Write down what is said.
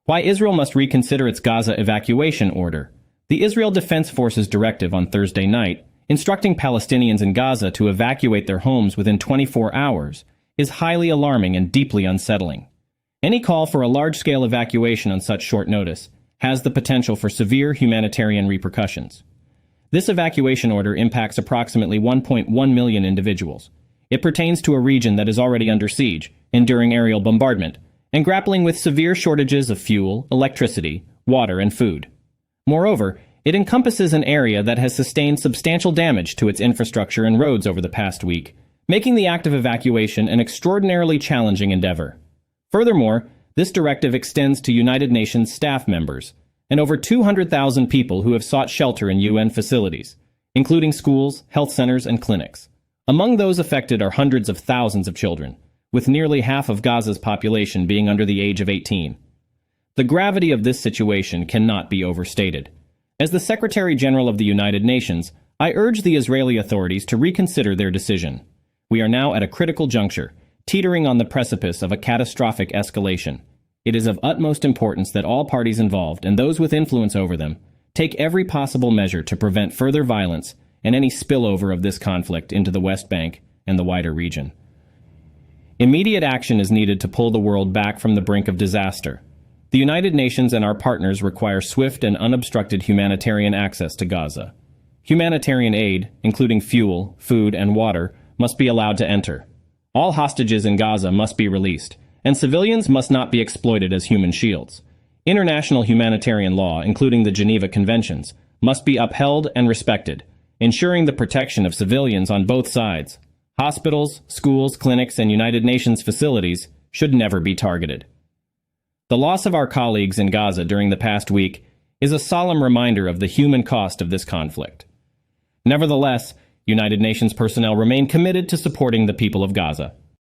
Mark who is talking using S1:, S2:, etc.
S1: Why Israel must reconsider its Gaza evacuation order. The Israel Defense Forces directive on Thursday night, instructing Palestinians in Gaza to evacuate their homes within 24 hours, is highly alarming and deeply unsettling. Any call for a large-scale evacuation on such short notice has the potential for severe humanitarian repercussions. This evacuation order impacts approximately 1.1 million individuals. It pertains to a region that is already under siege, enduring aerial bombardment, and grappling with severe shortages of fuel, electricity, water, and food. Moreover, it encompasses an area that has sustained substantial damage to its infrastructure and roads over the past week, making the act of evacuation an extraordinarily challenging endeavor. Furthermore, this directive extends to United Nations staff members and over 200,000 people who have sought shelter in UN facilities, including schools, health centers, and clinics. Among those affected are hundreds of thousands of children, with nearly half of Gaza's population being under the age of 18. The gravity of this situation cannot be overstated. As the Secretary General of the United Nations, I urge the Israeli authorities to reconsider their decision. We are now at a critical juncture, teetering on the precipice of a catastrophic escalation. It is of utmost importance that all parties involved, and those with influence over them, take every possible measure to prevent further violence and any spillover of this conflict into the West Bank and the wider region. Immediate action is needed to pull the world back from the brink of disaster. The United Nations and our partners require swift and unobstructed humanitarian access to Gaza. Humanitarian aid, including fuel, food, and water, must be allowed to enter. All hostages in Gaza must be released, and civilians must not be exploited as human shields. International humanitarian law, including the Geneva Conventions, must be upheld and respected, ensuring the protection of civilians on both sides. Hospitals, schools, clinics, and United Nations facilities should never be targeted. The loss of our colleagues in Gaza during the past week is a solemn reminder of the human cost of this conflict. Nevertheless, United Nations personnel remain committed to supporting the people of Gaza.